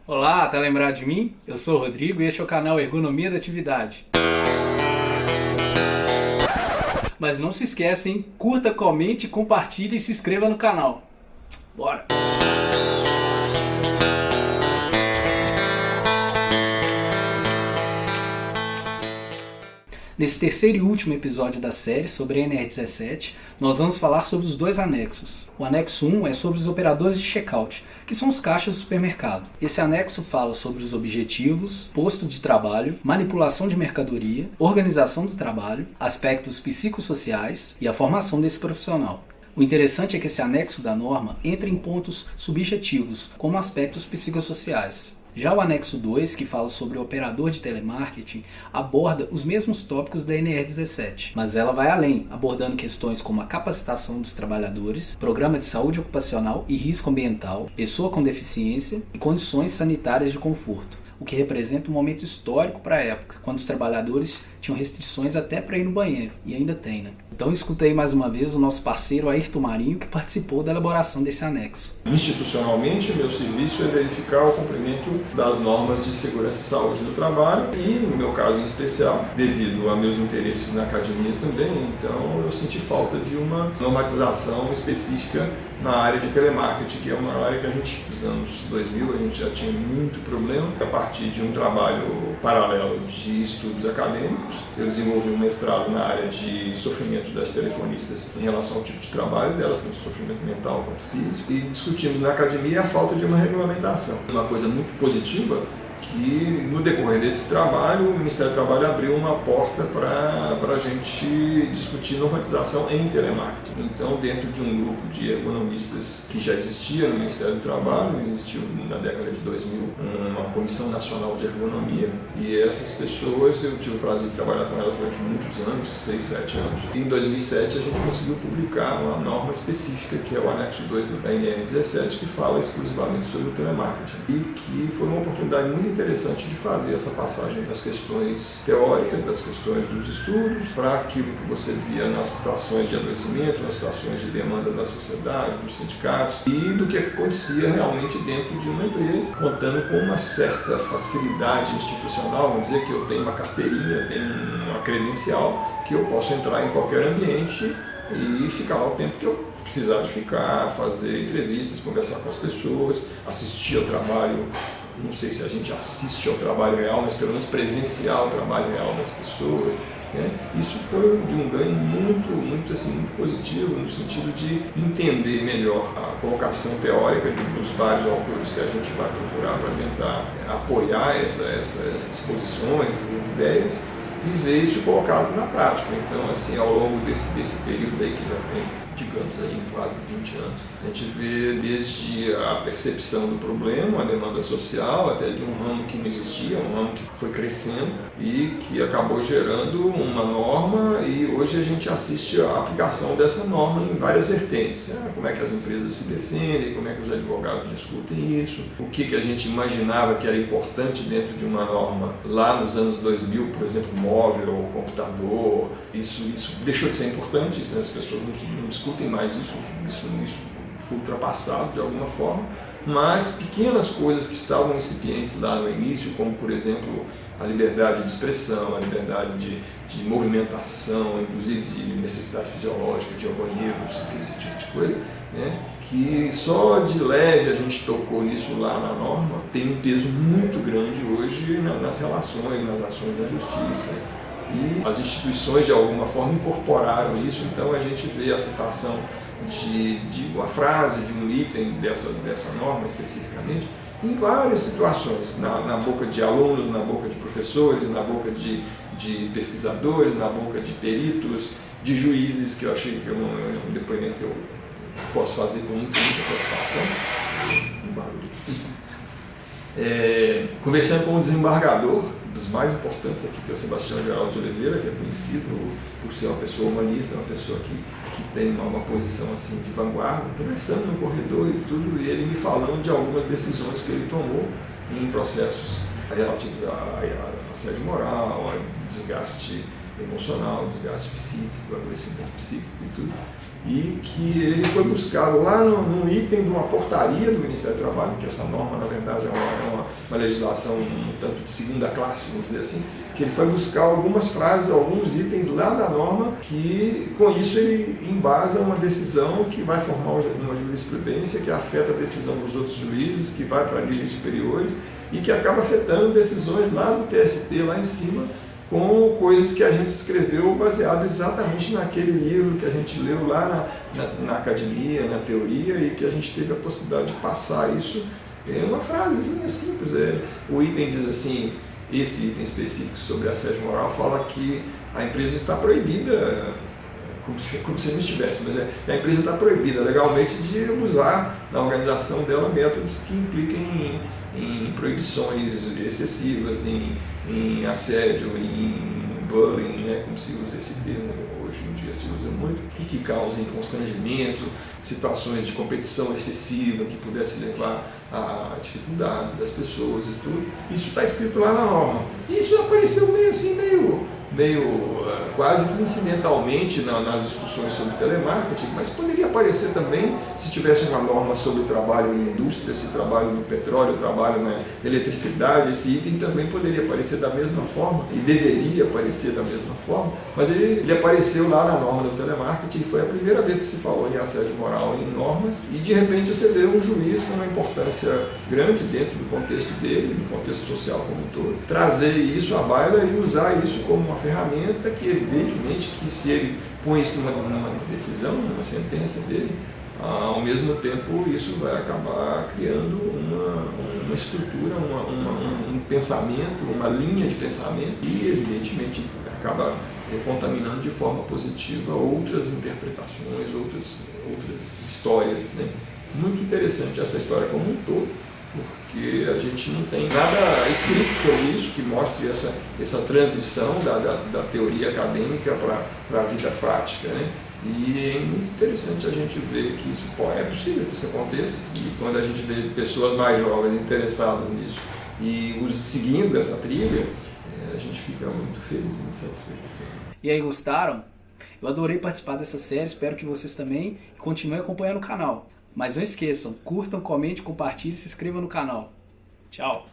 Olá, tá lembrado de mim? Eu sou o Rodrigo e este é o canal Ergonomia da Atividade. Mas não se esqueça, hein? Curta, comente, compartilhe e se inscreva no canal. Bora! Nesse terceiro e último episódio da série sobre a NR17, nós vamos falar sobre os dois anexos. O anexo 1 é sobre os operadores de checkout, que são os caixas do supermercado. Esse anexo fala sobre os objetivos, posto de trabalho, manipulação de mercadoria, organização do trabalho, aspectos psicossociais e a formação desse profissional. O interessante é que esse anexo da norma entra em pontos subjetivos, como aspectos psicossociais. Já o anexo 2, que fala sobre o operador de telemarketing, aborda os mesmos tópicos da NR17, mas ela vai além, abordando questões como a capacitação dos trabalhadores, programa de saúde ocupacional e risco ambiental, pessoa com deficiência e condições sanitárias de conforto, o que representa um momento histórico para a época, quando os trabalhadores tinham restrições até para ir no banheiro, e ainda tem, né? Então escuta aí mais uma vez o nosso parceiro Ayrton Marinho, que participou da elaboração desse anexo. Institucionalmente, meu serviço é verificar o cumprimento das normas de segurança e saúde do trabalho e, no meu caso em especial, devido a meus interesses na academia também, então eu senti falta de uma normatização específica na área de telemarketing, que é uma área que a gente, nos anos 2000, a gente já tinha muito problema. A partir de um trabalho paralelo de estudos acadêmicos, eu desenvolvi um mestrado na área de sofrimento das telefonistas em relação ao tipo de trabalho delas, tanto sofrimento mental quanto físico, e discutimos na academia a falta de uma regulamentação. Uma coisa muito positiva que no decorrer desse trabalho o Ministério do Trabalho abriu uma porta para a gente discutir normatização em telemarketing. Então, dentro de um grupo de ergonomistas que já existia no Ministério do Trabalho, existiu na década de 2000 uma Comissão Nacional de Ergonomia, e essas pessoas, eu tive o prazer de trabalhar com elas durante muitos anos, 6, 7 anos, e em 2007 a gente conseguiu publicar uma norma específica, que é o anexo 2 da NR17, que fala exclusivamente sobre o telemarketing, e que foi uma oportunidade muito interessante de fazer essa passagem das questões teóricas, das questões dos estudos, para aquilo que você via nas situações de adoecimento, nas situações de demanda da sociedade, dos sindicatos, e do que acontecia realmente dentro de uma empresa, contando com uma certa facilidade institucional. Vamos dizer que eu tenho uma carteirinha, tenho uma credencial, que eu posso entrar em qualquer ambiente e ficar lá o tempo que eu precisar de ficar, fazer entrevistas, conversar com as pessoas, assistir ao trabalho. Não sei se a gente assiste ao trabalho real, mas pelo menos presenciar o trabalho real das pessoas, né? Isso foi de um ganho muito positivo, no sentido de entender melhor a colocação teórica dos vários autores que a gente vai procurar para tentar apoiar essas posições, essas ideias, e ver isso colocado na prática. Então, assim, ao longo desse período aí, que já tem, digamos aí, quase 20 anos, a gente vê desde a percepção do problema, a demanda social, até de um ramo que não existia, um ramo que foi crescendo e que acabou gerando uma norma, e hoje a gente assiste a aplicação dessa norma em várias vertentes. Como é que as empresas se defendem, como é que os advogados discutem isso, o que a gente imaginava que era importante dentro de uma norma lá nos anos 2000, por exemplo, móvel, computador, isso deixou de ser importante, né? As pessoas não discutem mais isso foi ultrapassado de alguma forma, mas pequenas coisas que estavam incipientes lá no início, como por exemplo a liberdade de expressão, a liberdade de movimentação, inclusive de necessidade fisiológica, de ir ao banheiro, esse tipo de coisa, né? Que só de leve a gente tocou nisso lá na norma, tem um peso muito grande hoje nas relações, nas ações da justiça. E as instituições de alguma forma incorporaram isso, então a gente vê a citação de uma frase, de um item dessa norma especificamente, em várias situações, na boca de alunos, na boca de professores, na boca de pesquisadores, na boca de peritos, de juízes, que eu achei que é um depoimento que eu posso fazer com muita satisfação. Um barulho. Conversando com o desembargador, dos mais importantes aqui, que é o Sebastião Geraldo de Oliveira, que é conhecido por ser uma pessoa humanista, uma pessoa que tem uma posição assim de vanguarda, conversando no corredor e tudo, e ele me falando de algumas decisões que ele tomou em processos relativos a assédio moral, a desgaste emocional, desgaste psíquico, adoecimento psíquico e tudo, e que ele foi buscar lá num item de uma portaria do Ministério do Trabalho, que essa norma, na verdade, é uma legislação um tanto de segunda classe, vamos dizer assim, que ele foi buscar algumas frases, alguns itens lá da norma, que com isso ele embasa uma decisão que vai formar uma jurisprudência que afeta a decisão dos outros juízes, que vai para níveis superiores e que acaba afetando decisões lá do TST, lá em cima, com coisas que a gente escreveu baseado exatamente naquele livro que a gente leu lá na academia, na teoria, e que a gente teve a possibilidade de passar isso. É uma frasezinha simples. O item diz assim, esse item específico sobre assédio moral fala que a empresa está proibida, como se não estivesse, mas a empresa está proibida legalmente de usar na organização dela métodos que impliquem em proibições excessivas, em assédio, em bullying, né, como se usa esse termo, hoje em dia se usa muito, e que causem constrangimento, situações de competição excessiva que pudesse levar a dificuldades das pessoas e tudo. Isso está escrito lá na norma. Isso apareceu meio assim, quase que incidentalmente nas discussões sobre telemarketing, mas poderia aparecer também se tivesse uma norma sobre trabalho em indústria, se trabalho no petróleo, trabalho na eletricidade, esse item também poderia aparecer da mesma forma e deveria aparecer da mesma forma, mas ele apareceu lá na norma do telemarketing e foi a primeira vez que se falou em assédio moral em normas e de repente você vê um juiz com uma importância grande dentro do contexto dele, do contexto social como um todo, trazer isso à baila e usar isso como uma ferramenta que evidentemente que se ele põe isso numa decisão, numa sentença dele, ao mesmo tempo isso vai acabar criando uma estrutura, um pensamento, uma linha de pensamento e evidentemente acaba contaminando de forma positiva outras interpretações, outras histórias, né? Muito interessante essa história como um todo, porque a gente não tem nada escrito sobre isso que mostre essa transição da teoria acadêmica para a vida prática, né? E é muito interessante a gente ver que isso é possível que isso aconteça, e quando a gente vê pessoas mais jovens interessadas nisso e seguindo essa trilha, a gente fica muito feliz, muito satisfeito. E aí, gostaram? Eu adorei participar dessa série, espero que vocês também continuem acompanhando o canal. Mas não esqueçam, curtam, comentem, compartilhem e se inscrevam no canal. Tchau!